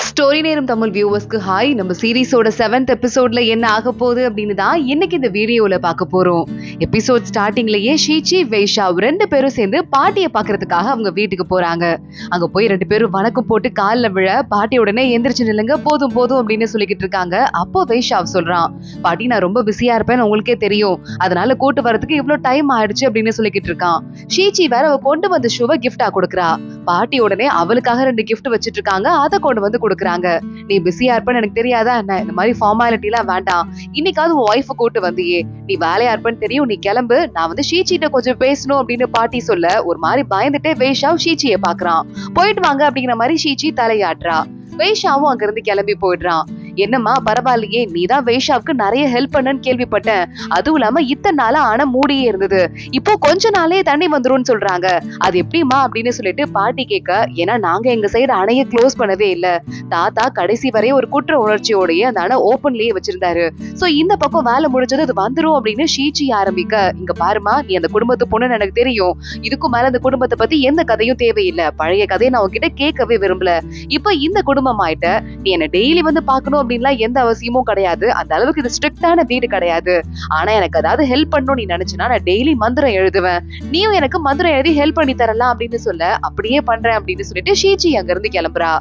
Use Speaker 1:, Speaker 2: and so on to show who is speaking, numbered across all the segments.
Speaker 1: Story நேரம் Tamil வியூவர்ஸ்க்கு hi. நம்ம சீரிஸோட 7th எபிசோட்ல என்ன ஆக போகுது அப்படின்னு தான் இன்னைக்கு இந்த வீடியோல பார்க்க போறோம். எபிசோட் ஸ்டார்டிங்லயே ஷீச்சி வைஷா ரெண்டு பேரும் சேர்ந்து பாட்டியை பாக்குறதுக்காக அவங்க வீட்டுக்கு போறாங்க. அங்க போய் ரெண்டு பேரும் வணக்கம் போட்டு காலில் விழ பாட்டி உடனே எந்திரிச்சு நில்லுங்க, போதும் போதும் அப்படின்னு சொல்லிக்கிட்டு இருக்காங்க. அப்போ வைஷா சொல்றான், பாட்டி நான் ரொம்ப பிஸியா இருப்பேன்னு உங்களுக்கே தெரியும், அதனால கூட்டு வரதுக்கு இவ்வளவு டைம் ஆயிடுச்சு அப்படின்னு சொல்லிக்கிட்டு இருக்கான். ஷீச்சி வேற அவ கொண்டு வந்த ஷூவை கிஃப்டா கொடுக்குறா. பாட்டி உடனே அவளுக்காக 2 கிஃப்ட் வச்சிட்டு இருக்காங்க, அதை கொண்டு வந்து கொடுக்குறாங்க. நீ பிஸியா இருப்பேன்னு எனக்கு தெரியாதா என்ன, இந்த மாதிரி ஃபார்மாலிட்டி எல்லாம் வேண்டாம், இன்னைக்காவது உன் ஒய்ஃபை கூட்டு வந்தியே, நீ வேலையா இருப்பேன்னு தெரியும், நீ கிளம்பு, நான் வந்து ஷீச்சிட்ட கொஞ்சம் பேசணும் அப்படின்னு பாட்டி சொல்ல ஒரு மாதிரி பயந்துட்டே வைஷா ஷீச்சியை பாக்குறான். போயிட்டு வாங்க அப்படிங்கிற மாதிரி ஷீச்சி தலையாட்டுறா. வைஷாவும் அங்க இருந்து கிளம்பி போயிடுறான். என்னம்மா பரவாயில்லையே, நீதான் வைஷாவுக்கு நிறைய ஹெல்ப் பண்ணன்னு கேள்விப்பட்டேன், அதுவும் இல்லாம இத்தனை நாளா ஆனா மூடியே இருந்தது, இப்போ கொஞ்ச நாளே தண்ணி வந்துரும்னு சொல்றாங்க, அது எப்படிமா அப்படின்னு சொல்லிட்டு பாட்டி கேட்க, ஏன்னா நாங்க எங்க சைடு அணைய க்ளோஸ் பண்ணவே இல்ல, தாத்தா கடைசி வரைய ஒரு குற்ற உணர்ச்சியோடய அந்த அணை ஓப்பன்லயே வச்சிருந்தாரு, சோ இந்த பக்கம் வேலை முடிஞ்சது அது வந்துரும் அப்படின்னு ஷீச்சி ஆரம்பிக்க, இங்க பாருமா நீ அந்த குடும்பத்து பொண்ணுன்னு எனக்கு தெரியும், இதுக்கும் மேல அந்த குடும்பத்தை பத்தி எந்த கதையும் தேவையில்லை, பழைய கதையை நான் உங்ககிட்ட கேட்கவே விரும்பல, இப்ப இந்த குடும்பம் ஆயிட்ட, நீ என்ன டெய்லி வந்து பாக்கணும் அப்படின்லாம் எந்த அவசியமும் கிடையாது, அந்த அளவுக்கு இது ஸ்ட்ரிக்டான வீடு கிடையாது, ஆனா எனக்கு ஏதாவது ஹெல்ப் பண்ணணும் நீ நினைச்சுனா நான் டெய்லி மந்திரம் எழுதுவேன், நீயும் எனக்கு மந்திரம் எழுதி ஹெல்ப் பண்ணி தரலாம் அப்படின்னு சொல்ல, அப்படியே பண்றேன் அப்படின்னு சொல்லிட்டு ஷீச்சி அங்க இருந்து கிளம்புறா.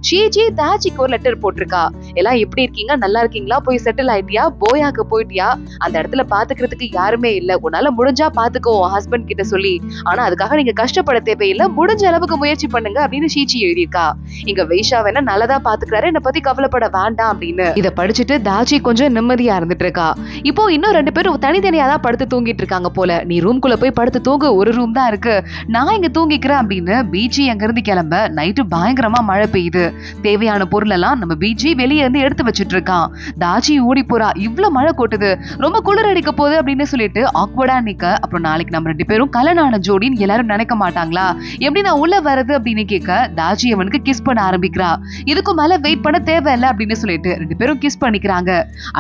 Speaker 1: ஷீச்சி தாச்சிக்கு ஒரு லெட்டர் போட்டிருக்கா, எல்லாம் எப்படி இருக்கீங்க, நல்லா இருக்கீங்களா, போய் செட்டில் ஆயிட்டியா, போயாக்கு போயிட்டியா, அந்த இடத்துல பாத்துக்கிறதுக்கு யாருமே இல்ல, உன்னால முடிஞ்சா பாத்துக்கோ உன் ஹஸ்பண்ட் கிட்ட சொல்லி, ஆனா அதுக்காக நீங்க கஷ்டப்பட தேவையில்லை, முடிஞ்ச அளவுக்கு முயற்சி பண்ணுங்க அப்படின்னு ஷீச்சி எழுதியிருக்கா. இங்க வைஷா வேணா நல்லதா பாத்துக்கிறாரு, என்ன பத்தி கவலைப்பட வேண்டாம் அப்படின்னு. இத படிச்சுட்டு தாச்சி கொஞ்சம் நிம்மதியா இருந்துட்டு இருக்கா. இப்போ இன்னும் 2 பேரும் தனித்தனியா தான் படுத்து தூங்கிட்டு இருக்காங்க போல. நீ ரூம்குள்ள போய் படுத்து தூங்கு, ஒரு ரூம் தான் இருக்கு, நான் இங்க தூங்கிக்கிறேன் அப்படின்னு பீச்சி அங்க இருந்து கிளம்ப, நைட்டு பயங்கரமா மழை பெய்யுது, தேவையான பொருள் எல்லாம் நம்ம பீச்சி வெளியே இருந்து எடுத்து வச்சிட்டு இருக்கான். தாச்சி ஓடி போறா, இவ்வளவு மழை கொட்டுது, ரொம்ப குளிர் அடிக்க போகுது அப்படின்னு சொல்லிட்டு ஆக்வர்டா நிக்க, அப்புறம் நாளைக்கு நம்ம 2 பேரும் கல்யாண ஜோடின்னு எல்லாரும் நினைக்க மாட்டாங்களா, எப்படி நான் உள்ள வரது அப்படின்னு கேட்க, தாச்சி அவனுக்கு கிஸ் பண்ண ஆரம்பிக்கிறா. இதுக்கு மேல வெயிட் பண்ண தேவையில்லை அப்படின்னு சொல்லிட்டு 2 பேரும் கிஸ் பண்ணிக்கிறாங்க.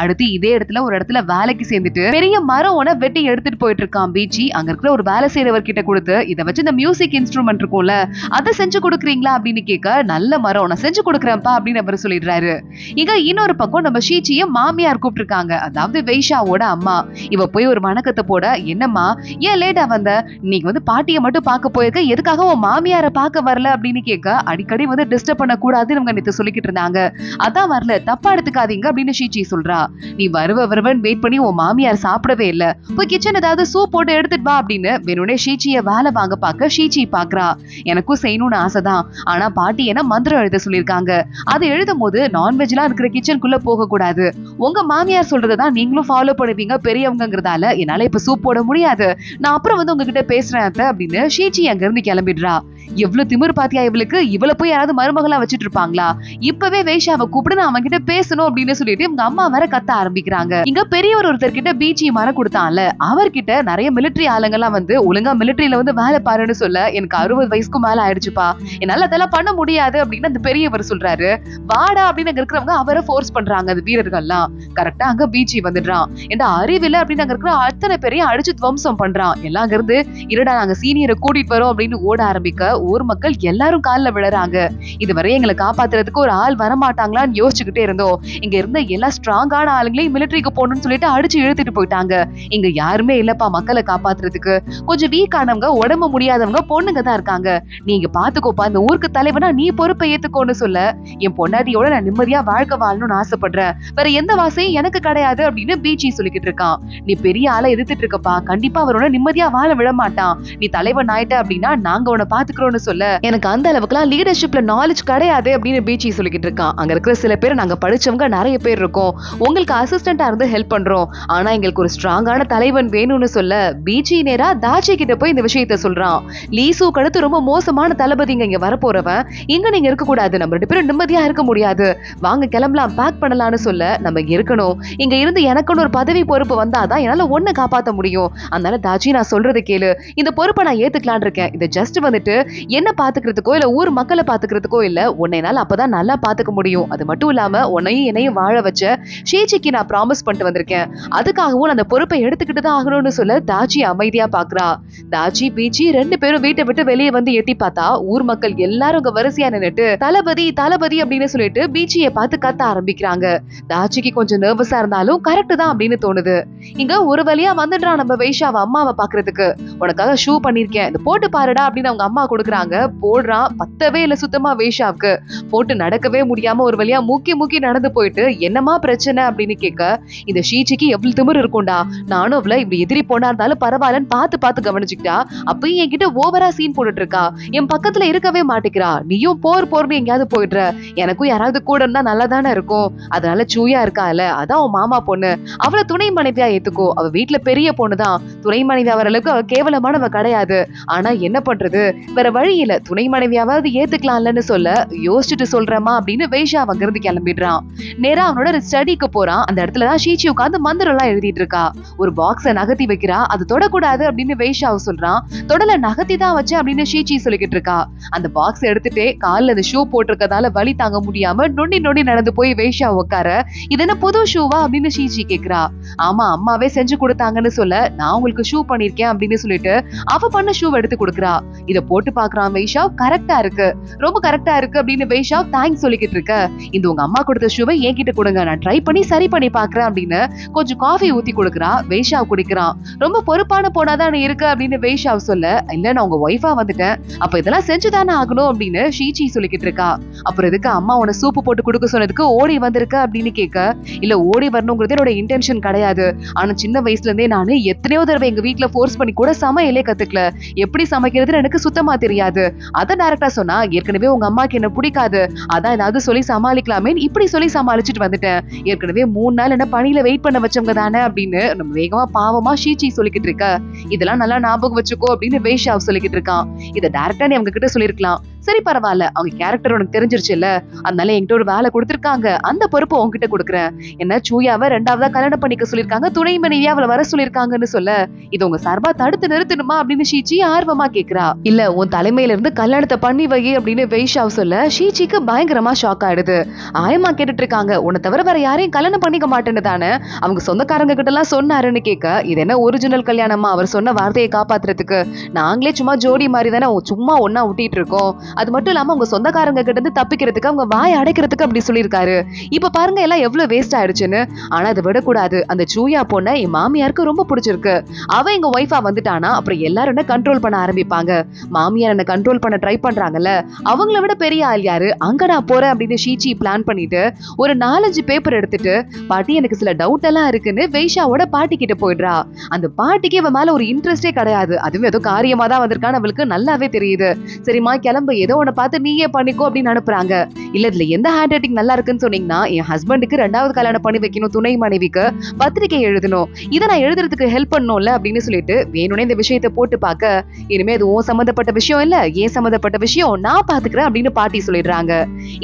Speaker 1: அடுத்து இதே இடத்துல ஒரு இடத்துல வேலைக்கு சேர்ந்துட்டு பெரிய மரம் ஒண்ண வெட்டி எடுத்துட்டு போயிட்டு இருக்கான் பீச்சி. அங்க இருக்கிற ஒரு வேலை செய்யறவர் கிட்ட கொடுத்து, இதை வச்சு இந்த மியூசிக் இன்ஸ்ட்ருமெண்ட் இருக்கும்ல அதை செஞ்சு கொடுக்குறீங்களா அப்படின்னு கேட்க, நல்ல மரம் நான் செஞ்சு கொடுக்குறேன்ப்பா அப்படின்னு அவர் சொல்லிடுறாரு. இங்க இன்னொரு பக்கம் நம்ம ஷீச்சிய மாமியார் கூப்பிட்டு இருக்காங்க, அதாவது வைஷாவோட அம்மா. இவ போய் ஒரு வணக்கத்தை போட, என்னம்மா ஏன் லேட்டா வந்த, இன்னைக்கு வந்து பாட்டியை மட்டும் பார்க்க போயிருக்க, எதுக்காக உன் மாமியாரை பார்க்க வரல அப்படின்னு கேட்க, அடிக்கடி வந்து டிஸ்டர்ப் பண்ண கூடாதுன்னு அவங்க நேத்து சொல்லிக்கிட்டு இருந்தாங்க, அதான் வரல, தப்பா எடுத்துக்காதீங்க அப்படின்னு ஷீச்சி சொல்றா. நீ வருவன் வெயிட் பண்ணி உன் மாமியார் சாப்பிடவே இல்ல, போய் கிச்சன் ஏதாவது சூப் போட்டு எடுத்துட்டு வா அப்படின்னு வேணும்னே ஷீச்சிய வேலை வாங்க பார்க்க ஷீச்சி பாக்குறா. எனக்கும் செய்யணும்னு ஆசைதான், ஆனா பாட்டி என்ன மந்திரம் எழுத சொல்லிருக்காங்க, அதை எழுதும் போது நான்வெஜ் எல்லாம் இருக்கிற கிச்சனுக்குள்ள போக கூடாது, உங்க மாமியார் சொல்றதான் நீங்களும் ஃபாலோ பண்ணுவீங்க பெரியவங்கிறதால என்னால இப்ப சூப் போட முடியாது, நான் அப்புறம் வந்து உங்ககிட்ட பேசுறேன் அப்படின்னு ஷீச்சி அங்க இருந்து கிளம்பிடுறா. எவ்வளவு திமிரு பாத்தியா இவளுக்கு, இவள போய் யாராவது மருமகளா வச்சுட்டு இருப்பாங்களா, இப்பவே வைஷாவை கூப்பிட்டு நான் அவன் கிட்ட பேசணும் அப்படின்னு சொல்லிட்டு இவங்க அம்மா வேற கத்த ஆரம்பிக்கிறாங்க. இங்க பெரியவர் ஒருத்தர் கிட்ட பீச்சி மரம் கொடுத்தான்ல, அவர்கிட்ட நிறைய மிலிட்டரி ஆளுங்கெல்லாம் வந்து ஒழுங்கா மிலிட்டரியில வந்து வேலை பாருன்னு சொல்ல, எனக்கு 60 வயசுக்கு மேல ஆயிடுச்சுப்பா, என்னால அதெல்லாம் பண்ண முடியாது அப்படின்னு அந்த பெரியவர் சொல்றாரு. வாடா அப்படின்னு அங்க இருக்கிறவங்க அவரை ஃபோர்ஸ் பண்றாங்க, அந்த வீரர்கள்லாம். கரெக்டா அங்க பீச்சி வந்துடுறான். என்ற அறிவில்லை அப்படின்னு அங்க இருக்கிற அத்தனை பேரையும் அடிச்சு துவம்சம் பண்றான். எல்லாம் அங்க இருந்து இருடா நாங்க சீனியரை கூட்டிட்டு வரோம் அப்படின்னு ஓட ஆரம்பிக்க, ஊர் மக்கள் எல்லாரும் காலில் விழறாங்க. இதுவரை எங்களை காப்பாத்துறதுக்கு ஒரு ஆள் வரமாட்டாங்களான்னு யோசிச்சுக்கிட்டே இருந்தோம், இங்க இருந்த எல்லா ஸ்ட்ராங்கான ஆளுங்களையும் மிலிட்டரிக்கு போகணும்னு சொல்லிட்டு அடிச்சு இழுத்துட்டு போயிட்டாங்க, இங்க யாருமே இல்லப்பா மக்களை காப்பாத்துறதுக்கு, கொஞ்சம் வீக் ஆனவங்க உடம்பு முடியாதவங்க பொண்ணுங்க தான் இருக்காங்க, நீங்க பாத்துக்கோப்பா, இந்த ஊருக்கு தலைவனா நீ பொறுப்பை ஏத்துக்கோன்னு சொல்ல, என் பொண்டாட்டியோட நான் நிம்மதியா வாழ்க்கை வாழணும்னு ஆசைப்படுறேன், வேற எந்த வாசையும் எனக்கு கிடையாது அப்படின்னு பீச்சி சொல்லிக்கிட்டு இருக்கான். நீ பெரிய ஆளை எதிர்த்துட்டு இருக்கப்பா, கண்டிப்பா அவரோட நிம்மதியா வாழ விட மாட்டான், நீ தலைவன் ஆயிட்ட அப்படின்னா நாங்க உன்னை பாத்துக்கிறோம்னு சொல்ல, எனக்கு அந்த அளவுக்குலாம் லீடர்ஷிப்ல நாலேஜ் கிடையாது அப்படின்னு பீச்சி சொல்லிக்கிட்டு இருக்கான். அங்க இருக்கிற சில பேர் நாங்க படிச்சவங்க நிறைய பேர் இருக்கோம், உங்களுக்கு அசிஸ்டண்டா இருந்து ஹெல்ப் பண்றோம், ஆனா எங்களுக்கு ஒரு ஸ்ட்ராங்கான தலைவன் வேணும்னு சொல்ல, பீச்சி நேரா தாச்சி கிட்ட போய் இந்த விஷயத்த சொல்றான். லீசு அடுத்து ரொம்ப மோசமான தளபதிங்க இங்க வரப்போறவன், இங்க நீங்க இருக்க கூடாது, நம்ம 2 பேரும் நிம்மதியா இருக்க முடியாது, வாங்க கிளம்பலாம் பேக் பண்ணலாம்னு சொல்ல, நம்ம இங்க இருக்கணும், இங்க இருந்து எனக்குன்னு ஒரு பதவி பொறுப்பு வந்தாதான் என்னால ஒண்ணு காப்பாத்த முடியும், அதனால தாச்சி நான் சொல்றது கேளு, இந்த பொறுப்பை நான் ஏத்துக்கலான் இருக்கேன், இது ஜஸ்ட் வந்துட்டு என்ன பாத்துக்கிறதுக்கோ இல்ல ஊர் மக்களை பாத்துக்கிறதுக்கோ இல்ல, உன்னை என்னால அப்பதான் நல்லா பாத்துக்க முடியும். அது மட்டும் இல்லாம உன்னையும் என்னையும் வாழ வச்ச ஷீச்சிக்கு நான் ப்ராமிஸ் பண்ணிட்டு வந்திருக்கேன். அதுக்காகவும் அந்த பொறுப்பை எடுத்துக்கிட்டு தான் ஆகணும்னு சொல்ல தாச்சி அமைதியா பாக்குறா. தாச்சி பீச்சி 2 பேரும் வீட்டை விட்டு வெளியே வந்து எட்டி பார்த்தா ஊர் மக்கள் எல்லாரும் அங்க வரிசையா நின்னுட்டு தளபதி தளபதி அப்படின்னு சொல்லிட்டு பீச்சியை பார்த்து கத்த ஆரம்பிக்கிறாங்க. தாச்சிக்கு கொஞ்சம் நர்வஸா இருந்தாலும் கரெக்ட் தான் அப்படின்னு தோணுது. இங்க ஒரு வழியா வந்துடுறான் நம்ம வைஷாவ அம்மாவை பாக்குறதுக்கு. உனக்காக ஷூ பண்ணிருக்கேன், இது போட்டு பாருடா அப்படின்னு அவங்க அம்மா கொடுக்குறாங்க. போடுறான். பத்தவே இல்ல சுத்தமா வைஷாவுக்கு. போட்டு நடக்கவே முடியாம ஒரு வழியா மூக்கி மூக்கி நடந்து போயிட்டு என்னமா பிரச்சனை அப்படின்னு கேட்க, இந்த ஷீச்சிக்கு எவ்வளவு திமிரு இருக்கும்டா, நானும் அவளை இப்படி எதிரி போனா இருந்தாலும் பரவாயில்லன்னு பார்த்து பார்த்து கவனிச்சுக்கிட்டா, அப்பயும் என்கிட்ட ஓவரா சீன் போட்டுட்டு இருக்கா, என் பக்கத்துல இருக்கவே மாட்டேங்கிறா, நீயும் போர்னு எங்கேயாவது போயிடுற, எனக்கும் யாராவது கூட இருந்தா நல்லா தானே இருக்கும், அதனால சூயா இருக்கால, அதான் உன் மாமா பொண்ணு, அவளை துணை மனைவியா ஏத்துக்கோ, அவ வீட்டுல பெரிய பொண்ணுதான், துணை மனைவி ஆகிற அளவுக்கு அவ கேவலமானவ கிடையாது, ஆனா என்ன பண்றது, வேற வழி இல்ல, துணை மனைவியாவது ஏத்துக்கலாம்லன்னு சொல்ல, யோசிச்சுட்டு சொல்றமா அப்படின்னு வைஷா அங்கிருந்து கிளம்பிடுறான். நேரா அவனோட ஸ்டடிக்கு போறான். அந்த இடத்துலதான் ஷீச்சி உட்காந்து மந்திரம் எல்லாம் எழுதிட்டு இருக்கா. ஒரு பாக்ஸ நகர்த்தி வைக்கிறா. அது தொடக்கூடாது அப்படின்னு வைஷாவ சொல்றான். தொடல நகர்த்தி தான் வச்சு அப்படின்னு ஷீச்சி சொல்லிக்கிட்டு இருக்கா. அந்த பாக்ஸ் எடுத்துட்டு கால்ல அந்த ஷூ போட்டிருக்கதால வலி தாங்க முடியாம நொண்டி நொண்டி நடந்து போய் வைஷா உட்கார, இது என்ன புது ஷூவா அப்படின்னு ஷீச்சி கேக்குறா. ஆமா அம்மாவே செஞ்சு கொடுத்தாங்கன்னு சொல்ல, நான் உங்களுக்கு ஷூ பண்ணிருக்கேன் அப்படின்னு சொல்லிட்டு அவ பண்ண ஷூ எடுத்து கொடுக்குறா. இத போட்டு பாக்குறான் வைஷா. கரெக்டா இருக்கு, ரொம்ப கரெக்டா இருக்கு அப்படின்னு வைஷா தேங்க்ஸ் சொல்லிக்கிட்டு இருக்க. இந்த உங்க அம்மா கொடுத்த ஷூவை என்கிட்ட கொடுங்க, நான் ட்ரை பண்ணி சரி பண்ணி பாக்குறேன் அப்படின்னு கொஞ்சம் காஃபி ஊத்தி கொடுக்குறா. வைஷா குடிக்கிறான். ரொம்ப பொறுப்பான போனாதான் இருக்கு அப்படின்னு வைஷா சொல்ல, இல்ல நான் உங்க ஒய்ஃபா வந்துட்டேன், அப்ப இதெல்லாம் செஞ்சுதானே ஆகணும் அப்படின்னு ஷீச்சி சொல்லிக்கிட்டு இருக்கா. அப்புறம் இதுக்கு அம்மா உன சூப்பு போட்டு கொடுக்க சொன்னதுக்கு ஓடி வந்திருக்க அப்படின்னு கேட்க, இல்ல ஓடி வரணுங்கிறது என்னோட இன்டென்ஷன் கிடையாது, ஆனா சின்ன வயசுல இருந்தே நானு எத்தனையோ தடவை எங்க வீட்டுல ஃபோர்ஸ் பண்ணி கூட சமையலே கத்துக்கல, எப்படி சமைக்கிறதுன்னு எனக்கு சுத்தமா தெரியாது, அத டைரக்டா சொன்னா ஏற்கனவே உங்க அம்மாக்கு என்ன பிடிக்காது, அதான் ஏதாவது சொல்லி சமாளிக்கலாமே இப்படி சொல்லி சமாளிச்சுட்டு வந்துட்டேன், ஏற்கனவே 3 நாள் என்ன பணியில வெயிட் பண்ண வச்சவங்க தானே அப்படின்னு நம்ம வேகமா பாவமா ஷீச்சி சொல்லிக்கிட்டு இருக்க. இதெல்லாம் நல்லா ஞாபகம் வச்சுக்கோ அப்படின்னு வைஷா சொல்லிக்கிட்டு இருக்கான். இதை டைரக்டா நீ அவங்க கிட்ட சொல்லிருக்கலாம், சரி பரவாயில்ல, அவங்க கேரக்டர் உனக்கு தெரிஞ்சிருச்சு இல்ல, அதனால என்கிட்ட ஒரு வேலை கொடுத்திருக்காங்க, அந்த பொறுப்பு உன்கிட்ட கொடுக்குறேன், என்ன சூயாவை 2ஆவதா கல்யாணம் பண்ணிக்க சொல்லிருக்காங்க, துணை மனைவியா அவளை வர சொல்லிருக்காங்கன்னு சொல்ல, இது உங்க சார்பா தடுத்து நிறுத்தணுமா அப்படின்னு ஷீச்சி ஆர்வமா கேக்குறா. இல்ல உன் தலைமையில இருந்து கல்யாணத்தை பண்ணி வை அப்படின்னு வைஷா சொல்ல, ஷீச்சிக்கு பயங்கரமா ஷாக் ஆயிடுது. ஆயமா கேட்டுட்டு இருக்காங்க, உன்னை தவிர வேற யாரையும் கல்யாணம் பண்ணிக்க மாட்டேன்னு தானே அவங்க சொந்தக்காரங்க கிட்ட எல்லாம் சொன்னாருன்னு கேட்க, இது என்ன ஒரிஜினல் கல்யாணமா, அவர் சொன்ன வார்த்தையை காப்பாத்துறதுக்கு நாங்களே சும்மா ஜோடி மாதிரி தானே சும்மா ஒன்னா ஊட்டிட்டு இருக்கோம், அது மட்டும் இல்லாம உங்க சொந்தக்காரங்க கிட்ட இருந்து தப்பிக்கிறதுக்கு அவங்க வாய் அடைக்கிறதுக்கு அப்படி சொல்லியிருக்காரு, இப்ப பாருங்க எல்லாம் எவ்வளவு வேஸ்ட் ஆயிடுச்சுன்னு. ஆனா அதை விடக்கூடாது, அந்த சூயா பொண்ண என் மாமியாருக்கு ரொம்ப பிடிச்சிருக்கு, அவ எங்க ஒய்ஃபா வந்துட்டானா அப்புறம் எல்லாரும் என்ன கண்ட்ரோல் பண்ண ஆரம்பிப்பாங்க, மாமியார் என்ன கண்ட்ரோல் பண்ண ட்ரை பண்றாங்கல்ல, அவங்கள விட பெரிய ஆள் யாரு, அங்க நான் போறேன் அப்படின்னு ஷீச்சி பிளான் பண்ணிட்டு ஒரு 4-5 பேப்பர் எடுத்துட்டு, பாட்டி எனக்கு சில டவுட் எல்லாம் இருக்குன்னு வைஷாவோட பாட்டி கிட்ட போயிடுறா. அந்த பாட்டிக்கு இவன் மேல ஒரு இன்ட்ரெஸ்டே கிடையாது, அதுவும் ஏதோ காரியமா தான் வந்திருக்கான்னு அவளுக்கு நல்லாவே தெரியுது. சரிமா கிளம்பு, ஏதோ உன்னை பார்த்து நீயே பண்ணிக்கோ அப்படின்னு அனுப்புறாங்க. இல்ல இதுல எந்த ஹேண்ட் ரைட்டிங் நல்லா இருக்குன்னு சொன்னீங்கன்னா, என் ஹஸ்பண்டுக்கு 2ஆவது கல்யாணம் பண்ணி வைக்கணும், துணை மனைவிக்கு பத்திரிகை எழுதணும், இதை நான் எழுதுறதுக்கு ஹெல்ப் பண்ணணும்ல அப்படின்னு சொல்லிட்டு வேணும்னே இந்த விஷயத்தை போட்டு பார்க்க, இனிமே அது உன் சம்பந்தப்பட்ட விஷயம் இல்ல, ஏன் சம்பந்தப்பட்ட விஷயம், நான் பாத்துக்கிறேன் அப்படின்னு பாட்டி சொல்லிடுறாங்க.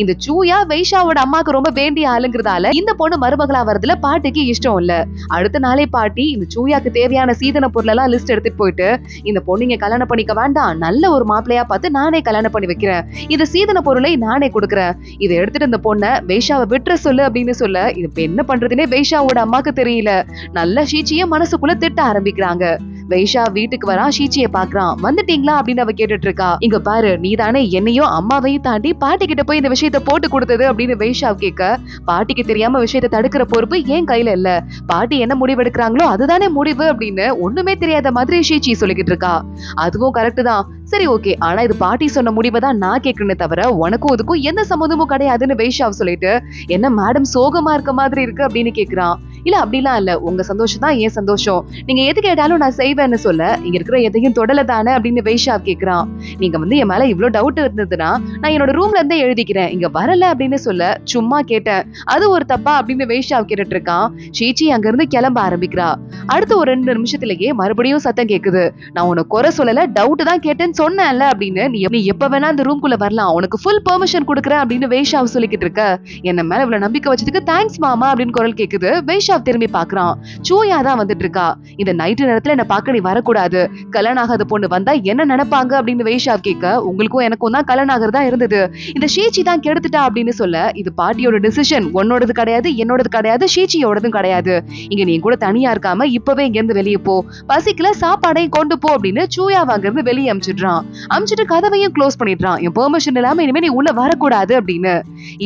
Speaker 1: இந்த சூயா வைஷாவோட அம்மாக்கு ரொம்ப வேண்டிய ஆளுங்கிறதால இந்த பொண்ணு மருமகளா வரதுல பாட்டிக்கு இஷ்டம் இல்ல. அடுத்த நாளே பாட்டி இந்த சூயாக்கு தேவையான சீதன பொருள் எல்லாம் லிஸ்ட் எடுத்துட்டு போயிட்டு, இந்த பொண்ணுங்க கல்யாணம் பண்ணிக்க வேண்டாம், நல்ல ஒரு மாப்பிள்ளையா பார்த்து நானே கல்யாணம் பண்ணி வைக்கிறேன், இது சீதன பொருளை நானே கொடுக்குறேன், இதை எடுத்துட்டு இந்த பொண்ணை வைஷாவை விட்டுற சொல்லு அப்படின்னு சொல்ல, இது என்ன பண்றதுன்னே வைஷாவோட அம்மாக்கு தெரியல. நல்ல ஷீச்சிய மனசுக்குள்ள திட்ட ஆரம்பிக்கிறாங்க. வைஷா வீட்டுக்கு வரா, ஷீச்சியை பாக்குறான். வந்துட்டீங்களா அப்படின்னு அவ கேட்டுட்டு இருக்கா. இங்க பாரு, நீ தானே என்னையும் அம்மாவையும் தாண்டி பாட்டி கிட்ட போய் இந்த விஷயத்த போட்டு கொடுத்தது அப்படின்னு வைஷா கேட்க, பாட்டிக்கு தெரியாம விஷயத்தை தடுக்கிற பொறுப்பு என் கையில இல்ல, பாட்டி என்ன முடிவு எடுக்கிறாங்களோ அதுதானே முடிவு அப்படின்னு ஒண்ணுமே தெரியாத மாதிரி ஷீச்சி சொல்லிக்கிட்டு இருக்கா. அதுவும் கரெக்ட் தான், சரி ஓகே, ஆனா இது பாட்டி சொன்ன முடிவை தான் நான் கேட்கணும்னே தவிர உனக்கும் இதுக்கும் எந்த சம்மந்தமும் கிடையாதுன்னு வைஷா சொல்லிட்டு, என்ன மேடம் சோகமா இருக்க மாதிரி இருக்கு அப்படின்னு கேக்குறான். இல்ல அப்படிலாம் இல்ல, உங்க சந்தோஷம் தான் என் சந்தோஷம், நீங்க எது கேட்டாலும் நான் செய்வேன்னு சொல்ல, இங்க இருக்கிற எதையும் தொடல தானே அப்படின்னு வைஷா கேக்குறான். நீங்க என் மேல இவ்வளவு டவுட் இருந்ததுன்னா நான் என்னோட ரூம்ல இருந்தே எழுதிக்கிறேன், இங்க வரல அப்படின்னு சொல்ல, சும்மா கேட்டேன், அது ஒரு தப்பா அப்படின்னு வைஷா கேட்டுட்டு இருக்கான். ஷீச்சி அங்க இருந்து கிளம்ப ஆரம்பிக்கிறா. அடுத்து ஒரு 2 நிமிஷத்திலேயே மறுபடியும் சத்தம் கேக்குது. நான் உனக்கு குறை சொல்லல, டவுட் தான் கேட்டேன்னு சொன்னேன்ல அப்படின்னு, நீ எப்ப வேணா அந்த ரூம்குள்ள வரலாம், உனக்கு ஃபுல் பெர்மிஷன் கொடுக்குறேன் அப்படின்னு வைஷாவ் சொல்லிக்கிட்டு இருக்க. என்ன மேல இவ்வளவு நம்பிக்கை வச்சதுக்கு தேங்க்ஸ் மாமா அப்படின்னு குரல் கேக்குது. வைஷாவ் திரும்பி பாக்குறான். சூயா தான் வந்துட்டு இருக்கா. இந்த நைட்டு நேரத்துல என்ன பார்க்க நீ வரக்கூடாது, கல்யாணம் ஆகாத பொண்ணு வந்தா என்ன நினைப்பாங்க அப்படின்னு வைஷாவ் கேட்க, உங்களுக்கும் எனக்கும் தான் கல்யாணம் ஆகிறதா இருந்தது, இந்த ஷீச்சி தான் கெடுத்துட்டா அப்படின்னு சொல்ல, இது பாட்டியோட டிசிஷன், உன்னோடது கிடையாது, என்னோடது கிடையாது, ஷீச்சியோடதும் கிடையாது. இங்க நீ கூட தனியா இருக்காம இப்பவே இங்க இருந்து வெளியே போ, பசிக்கல சாப்பாடையும் கொண்டு போ அப்படின்னு சூயாவை அங்க இருந்து வெளியே அமிச்சிடுறான். அமிச்சிட்டு கதவையும் க்ளோஸ் பண்ணிடுறான். என் பெர்மிஷன் இல்லாம இனிமே நீ உள்ள வரக்கூடாது அப்படின்னு.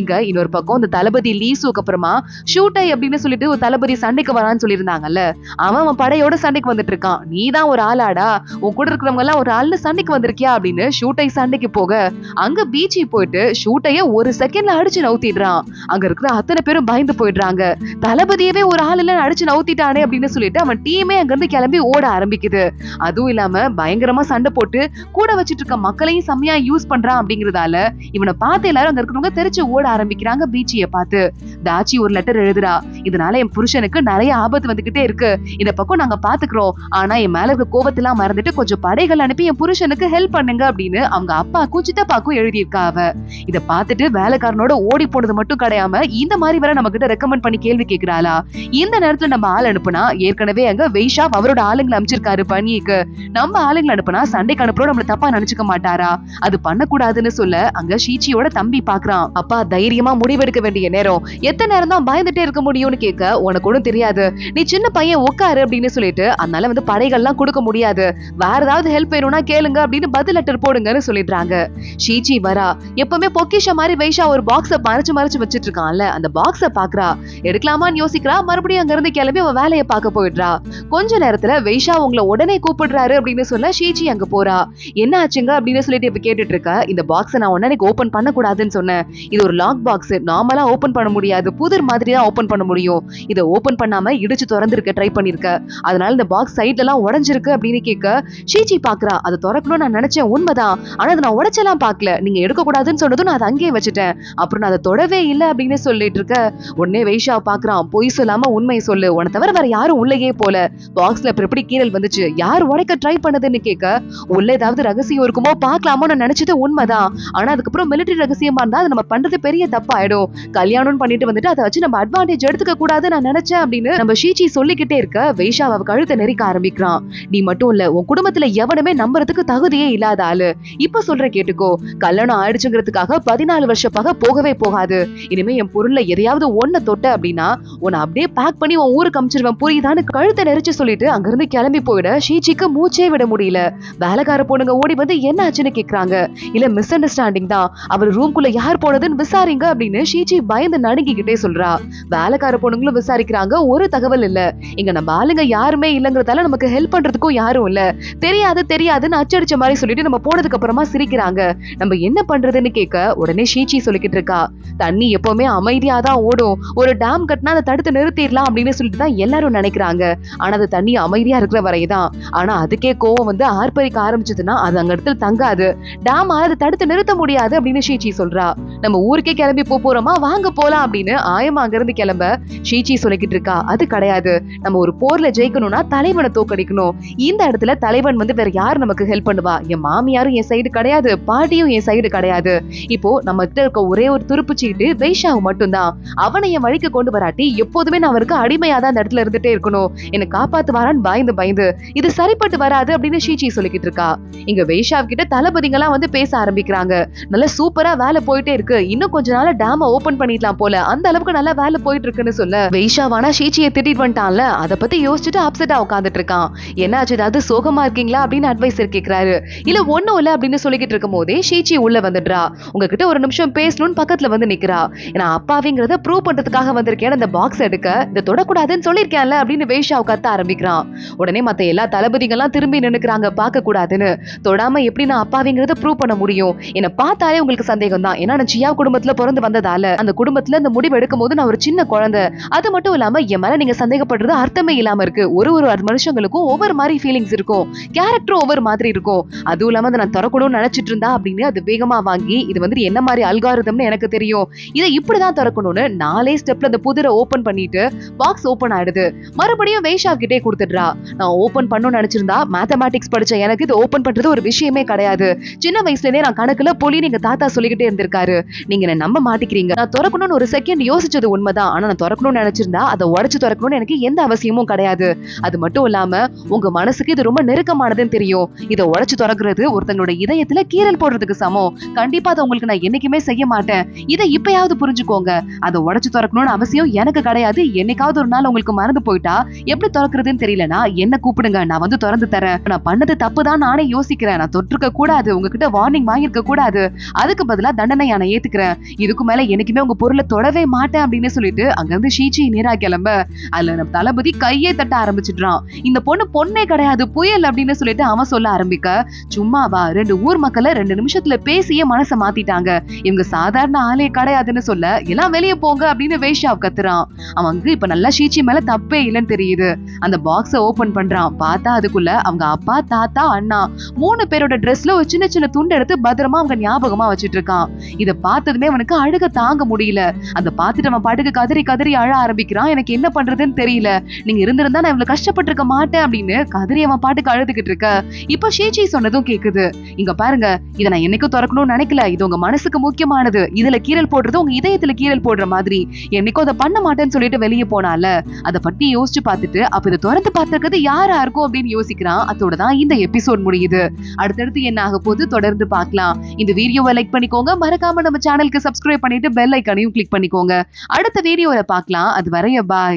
Speaker 1: இங்க இன்னொரு பக்கம் இந்த தளபதி லீசுக்கு அப்புறமா ஷூட்டை அப்படின்னு சொல்லிட்டு ஒரு தளபதி சண்டைக்கு வரான்னு சொல்லியிருந்தாங்கல்ல, அவன் படையோட சண்டைக்கு வந்துட்டு இருக்கான். நீ தான் ஒரு ஆளாடா, உன் கூட இருக்கிறவங்க எல்லாம் ஒரு ஆள்னு சண்டைக்கு வந்திருக்கியா அப்படின்னு ஷூட்டை சண்டைக்கு போக, அங்க பீச்சி போயிட்டு ஷூட்டைய ஒரு செகண்ட்ல அடிச்சு நவுத்திடுறான். அங்க இருக்கிற அத்தனை பேரும் பயந்து போயிடுறாங்க. தளபதியவே ஒரு ஆள் இல்ல அடிச்சு நவுத்திட்டானே அப்படின்னு சொல்லிட்டு அவன் டீமே அங்க இருந்து கிளம்பி ஓட ஆரம்பிக்குது. அதுவும் இல்லாம பயங்கரமா சண்டை போட்டு கூட வச்சிட்டு இருக்க மக்களையும் செம்மையா யூஸ் பண்றான் அப்படிங்கறதால இவனை பார்த்து எல்லாரும் அங்க இருக்கிறவங்க தெரிச்சு ஓட ஆரம்பிக்கிறாங்க. பீச்சிய பார்த்து தாச்சி ஒரு லெட்டர் எழுதுறா. இதனால என் புருஷனுக்கு நிறைய ஆபத்து வந்துகிட்டே இருக்கு, இந்த பக்கம் நாங்க பாத்துக்கிறோம், ஆனா என் மேல இருக்க கோவத்தெல்லாம் மறந்துட்டு கொஞ்சம் படைகள் அனுப்பி என் புருஷனுக்கு ஹெல்ப் பண்ணுங்க அப்படின்னு அவங்க அப்பாக்கும் சித்தப்பாக்கும் எழுதியிருக்கா. அவ இத பார்த்துட்டு வேலைக்காரனோட ஓடி போனது மட்டும் கிடையாம இந்த மாதிரி வர நம்ம கிட்ட ரெக்கமெண்ட் பண்ணி கேள்வி கேட்கிறாளா. இந்த நேரத்துல நம்ம ஆள் அனுப்புனா, ஏற்கனவே அங்க வைஷாவ் அவரோட ஆளுங்களை அனுப்பிச்சிருக்காரு பணிக்கு, நம்ம ஆளுங்களை அனுப்புனா சண்டைக்கு அனுப்புறோம் நம்மள தப்பா நினைச்சுக்க மாட்டாரா, அது பண்ணக்கூடாதுன்னு சொல்ல அங்க ஷீச்சியோட தம்பி பாக்குறான். அப்பா தைரியமா முடிவெடுக்க வேண்டிய நேரம், எத்தனை நேரம் தான் பயந்துட்டே இருக்க முடியும்னு கேட்க, உனக்கு ஒன்றும் தெரியாது, நீ சின்ன பையன் உட்காரு அப்படின்னு சொல்லிட்டு, அதனால வந்து படைகள்லாம் கொடுக்க முடியாது, வேற ஏதாவது ஹெல்ப் வேணும்னா கேளுங்க அப்படின்னு பதில் லெட்டர் போடுங்கன்னு சொல்லிடுறாங்க. ஷீச்சி வரா. எப்பவுமே பொக்கிஷ மாதிரி வைஷா ஒரு பாக்ஸ மறைச்சு மறைச்சு வச்சிட்டு இருக்கான்ல, அந்த பாக்ஸ பாக்குறா. எடுக்கலாமான்னு யோசிக்கிறா. மறுபடியும் அங்க இருந்து கிளம்பி அவ வேலையை பார்க்க போயிடுறா. கொஞ்ச நேரத்துல வைஷா உங்களை உடனே கூப்பிடுறாரு அப்படின்னு சொல்ல ஷீச்சி அங்க போறா. என்ன ஆச்சுங்க அப்படின்னு சொல்லிட்டு இப்ப கேட்டுட்டு இருக்க. இந்த பாக்ஸை நான் உடனே ஓபன் பண்ண கூடாதுன்னு சொன்னேன், இது ஒரு லாக் பாக்ஸ், நார்மலா ஓபன் பண்ண முடியாது, புதிர் மாதிரி தான் ஓபன் பண்ண முடியும், இதை ஓபன் பண்ணாம இடிச்சு திறந்திருக்க ட்ரை பண்ணிருக்க, அதனால இந்த பாக்ஸ் சைட்ல எல்லாம் உடைஞ்சிருக்கு அப்படின்னு கேட்க, ஷீச்சி பாக்குறா. அதை திறக்கணும்னு நான் நினைச்சேன், உண்மைதான், ஆனா அதை நான் உடைச்செல்லாம் பாக்கல, நீங்க எடுக்க கூடாதுன்னு சொன்னதும் நான் அதை அங்கேயே வச்சுட்டேன், அப்புறம் நான் அதை தொடவே இல்லை அப்படின்னு சொல்லிட்டு இருக்க. உடனே வைஷா பாக்குறான். பொய் சொல்லாம உண்மையை சொல்லு, உன தவிர வேற யாரும் உள்ளேயே போல, பாக்ஸ்ல எப்படி கீரல் வந்துச்சு, யார் உடைக்க ட்ரை பண்ணதுன்னு கேட்க, உள்ள ஏதாவது ரகசியம் இருக்குமோ பாக்கலாமோ நான் நினைச்சது உண்மைதான், ஆனா அதுக்கப்புறம் மிலிட்டரி ரகசியமா இருந்தா அது நம்ம பண்றது பெரிய தப்பாயிடும், கல்யாணம் பண்ணிட்டு வந்துட்டு அதை வச்சு நம்ம அட்வான்டேஜ் எடுத்துக்க கூடாது நான் நினைச்சேன் அப்படின்னு நம்ம ஷீச்சி சொல்லிக்கிட்டே இருக்க. வைஷா அவ கழுத்தை நெரிக்க ஆரம்பிக்கிறான். நீ மட்டும் இல்ல, உன் குடும்பத்துல எவனுமே நம்புறதுக்கு தகுதியே இல்லாத ஆளு, இப்ப சொல்ற கேட்டுக்கோ, கல்யாணம் ஆயிடுச்சுங்கிறதுக்காக 14 வருஷ பகை போகவே போகாது, இனிமே என் பொருள்ல எதையாவது ஒன்ன தொட்ட அப்படின்னா உன்னை அப்படியே பேக் பண்ணி உன் ஊருக்கு அமிச்சிருவேன், புரியுதான்னு கழுத்தை நெரிச்சு சொல்லிட்டு அங்கிருந்து கிளம்பி போயிட ஷீச்சிக்கு மூச்சே விட முடியல. வேலைக்கார பொண்ணுங்க ஓடி வந்து என்ன ஆச்சுன்னு கேக்குறாங்க. இல்ல மிஸ் அண்டர்ஸ்டாண்டிங் தான், அவர் ரூம்குள்ள யார் போனதுன்னு விசாரிங்க அப்படின்னு ஷீச்சி பயந்து நடுங்கிக்கிட்டே சொல்றா. வேலைக்கார பொண்ணுங்களும் விசாரிக்கிறாங்க. ஒரு தகவல் இல்ல, இங்க நம்ம ஆளுங்க யாருமே இல்லங்கிறதால நமக்கு ஹெல்ப் பண்றதுக்கும் யாரும் இல்ல, தெரியாது தெரியாதுன்னு அச்சடிச்ச மாதிரி சொல்லிட்டு நம்ம போனதுக்கு அப்புறமா சிரிக்கிறாங்க. நம்ம என்ன பண்றதுன்னு கேட்க, உடனே ஷீச்சி சொல்லிக்கிட்டு இருக்கா. தண்ணி எப்பவுமே அமைதியா தான் ஓடும், ஒரு டேம் கட்டினா அதை தடுத்து நிறுத்திடலாம் அப்படின்னு சொல்லிட்டு தான் எல்லாரும் நினைக்கிறாங்க, ஆனா அது தண்ணி அமைதியா இருக்கிற வரைதான், ஆனா அதுக்கே கோவம் வந்து ஆர்ப்பரிக்க ஆரம்பிச்சதுன்னா அது அங்க இடத்துல தங்காது, டேம் அதை தடுத்து நிறுத்த முடியாது அப்படின்னு ஷீச்சி சொல்றா. நம்ம ஊருக்கே கிளம்பி போறோமா, வாங்க போலாம் அப்படின்னு ஆயமா அங்க இருந்து கிளம்ப ஷீச்சி சொல்லிக்கிட்டு இருக்கா. அது கிடையாது, நம்ம ஒரு போர்ல ஜெயிக்கணும்னா தலைவனை தோக்கடிக்கணும், இந்த இடத்துல தலைவன் வந்து வேற யார் நமக்கு ஹெல்ப் பண்ணுவா, என் மாமியாரும் என் சைடு கிடையாது, பாட்டியும் என் சைடு கிடையாது, இப்போ நம்ம கிட்ட இருக்க ஒரே ஒரு துருப்பு சீட்டு வைஷாவு மட்டும்தான், அவனை என் வழிக்கு கொண்டு வராட்டி எப்போதுமே நான் அவருக்கு அடிமையா தான் அந்த இடத்துல இருந்துட்டே இருக்கணும், என்னை காப்பாத்து வரான்னு பயந்து பயந்து இது சரிப்பட்டு வராது அப்படின்னு ஷீச்சி சொல்லிக்கிட்டு இருக்கா. இங்க வைஷாவ் கிட்ட தளபதிங்கெல்லாம் வந்து பேச ஆரம்பிக்கிறாங்க. நல்ல சூப்பரா வேலை போயிட்டே இருக்கு, இன்னும் கொஞ்ச நாள் டேம ஓபன் பண்ணிடலாம் போல, அந்த அளவுக்கு நல்லா வேலை போயிட்டு இருக்குன்னு சொல்ல, வைஷாவானா ஷீச்சியை திட்டிட்டு வந்துட்டான்ல, அதை பத்தி யோசிச்சுட்டு அப்செட்டா உட்காந்துட்டு இருக்கான். என்னாச்சு, ஏதாவது சோகமா இருக்கீங்களா அப்படின்னு அட்வைசர் கேக்குறாரு. இல்ல ஒண்ணும் இல்ல அப்படின்னு சொல்லிக்கிட்டு இருக்கும் போதே ஷீச்சி உள்ள வந்துடுறா. உங்ககிட்ட ஒரு நிமிஷம் பேசணும்னு பக்கத்துல வந்து நிக்கிறா. ஏன்னா அப்பாவிங்கிறத ப்ரூவ் பண்றதுக்காக வந்திருக்கேன், இந்த பாக்ஸ் எடுக்க, இதை தொடக்கூடாதுன்னு சொல்லிருக்கேன்ல அப்படின்னு வைஷா கத்த ஆரம்பிக்கிறான். உடனே மத்த எல்லா தளபதிகள்லாம் திரும்பி நின்னுக்கிறாங்க, பார்க்க கூடாதுன்னு. தொடாம எப்படி நான் அப்பாவிங்கிறத ப்ரூவ் பண்ண முடியும், என்ன பார்த்தாலே உங்களுக்கு சந்தேகம் தான், ஏன்னா நான் ஜியா குடும்பத்துல பிறந்து வந்ததால, அந்த குடும்பத்துல இந்த முடிவு எடுக்கும் போது நான் ஒரு சின்ன குழந்தை, அது மட்டும் இல்லாம என் மேல நீங்க சந்தேகப்படுறது அர்த்தமே இல்லாம இருக்கு. ஒரு ஒரு மனுஷங்களுக்கும் ஒவ்வொரு மாதிரி ஃபீலிங்ஸ் இருக்கும், கேரக்டரும் ஒவ்வொரு மாதிரி இருக்கும். அதுவும் இல்லாம அதை நான் திறக்கணும்னு நினைச்சிட்டு இருந்தா அப்படின்னு அது வேகமா வாங்கி இது வந்து என்ன மாதிரி அல்காரிதம்னு எனக்கு தெரியும், இதை இப்படிதான் திறக்கணும்னு 4 ஸ்டெப்ல அந்த புதிரை ஓபன் பண்ணிட்டு பாக்ஸ் ஓபன் ஆயிடுது. மறுபடியும் வேஷா கிட்டே கொடுத்துடுறா. நான் ஓபன் பண்ணணும்னு நினைச்சிருந்தா மேத்தமேட்டிக்ஸ் படிச்ச எனக்கு இது ஓபன் பண்றது ஒரு விஷயமே கிடையாது. சின்ன வயசுலயே நான் கணக்குல பொலி நீங்க தாத்தா சொல்லிக்கிட்டே இருந்திருக்காரு. நீங்க என்ன நம்ப மாட்டேங்கிறீங்க. நான் திறக்கணும்னு ஒரு செகண்ட் யோசிச்சது உண்மைதான். ஆனா நான் திறக்கணும்னு நினைச்சிருந்தா அதை உடைச்சு திறக்கணும்னு எனக்கு எந்த அவசியமும் கிடையாது. அது மட்டும் இல்லாம உங்க மனசுக்கு இது ரொம்ப நெருக்கமானதுன்னு தெரியும். இதை உடைச்சு திறக்கிறது ஒருத்தங்களோட இதயத்துல கீறல் போடுறதுக்கு சமம். கண்டிப்பா அதை உங்களுக்கு நான் என்னைக்குமே செய்ய மாட்டேன். இதை இப்பயாவது புரிஞ்சுக்கோங்க. அதை உடைச்சு திறக்கணும்னு அவசியம் எனக்கு கிடையாது. என்னைக்காவது ஒரு நாள் உங்களுக்கு மறந்து போயிட்டா எப்படி திறக்கிறதுன்னு தெரியலனா என்ன கூப்பிடுங்க, நான் வந்து திறந்து தரேன். நான் பண்ணது தப்புதான் நானே யோசிக்கிறேன். நான் தொற்றுக்க கூடாது, உங்ககிட்ட வார்னிங் வாங்கியிருக்க கூடாது. அதுக்கு பதிலா தண்டனை நான் ஏத்துக்கிறேன். இதுக்கு மேல என்னைக்குமே உங்க பொருளை தொடவே மாட்டேன் அப்படின்னு சொல்லிட்டு அங்க இருந்து ஷீச்சி நேரா கிளம்ப அதுல நம்ம தளபதி கையே தட்ட ஆரம்பிச்சிடுறான். இந்த பொண்ணே கிடையாது, புயல் அப்படின்னு சொல்லிட்டு அவன் சொல்ல ஆரம்பிக்க, சும்மாவா 2 ஊர் மக்களை 2 நிமிஷத்துல பேசியே மனசை மாத்திட்டாங்க, இவங்க சாதாரண ஆளே கிடையாதுன்னு சொல்ல எல்லாம் வெளியே போங்க அப்படின்னு வேஷாவ் கத்துறான். அவனுக்கு இப்ப நல்லா ஷீச்சி மேல தப்பே இல்லைன்னு தெரியுது. அந்த பாக்ஸ ஓபன் பண்றான். பார்த்தா அதுக்குள்ள அவங்க அப்பா, தாத்தா, அண்ணா 3 பேரோட ட்ரெஸ்ல ஒரு சின்ன சின்ன துண்டு எடுத்து பத்திரமா அவங்க ஞாபகமா வச்சிட்டு இருக்கான். இத பார்த்ததுமே அவனுக்கு அழுக தாங்க முடியல. அந்த பார்த்துட்டு அவன் பாட்டுக்கு கதறி கதறி அழ ஆரம்பிக்கிறான். எனக்கு என்ன பண்றதுன்னு தெரியல, நீங்க இருந்திருந்தா நான் இவ்வளவு கஷ்டப்பட்டு இருக்க மாட்டேன் அப்படின்னு கதறி அவன் பாட்டுக்கு அழுதுகிட்டு இருக்க. இப்ப ஷீச்சி சொன்னதும் கேக்குது. இங்க பாருங்க, இதை நான் என்னைக்கும் திறக்கணும்னு நினைக்கல, இது உங்க மனசுக்கு முக்கியமானது. இதுல கீறல் போடுறது உங்க இதயத்துல கீறல் போடுற மாதிரி. என்னைக்கும் அதை பண்ண மாட்டேன்னு சொல்லிட்டு வெளியே போனால அதை பத்தி யோசிச்சு பார்த்துட்டு அப்ப இதை திறந்து பார்த்திருக்கிறது யாரா இருக்கும் அப்படின்னு யோசிக்கிறான். அதோட தான் இந்த எபிசோட் முடியுது. அடுத்தடுத்து என்ன ஆக போது தொடர்ந்து பார்க்கலாம். இந்த வீடியோவை லைக் பண்ணிக்கோங்க, மறக்காம நம்ம சேனலுக்கு சப்ஸ்கிரைப் பண்ணிட்டு பெல் ஐக்கானையும் கிளிக் பண்ணிக்கோங்க. அடுத்த வீடியோல பார்க்கலாம். அது வரைய பாய்.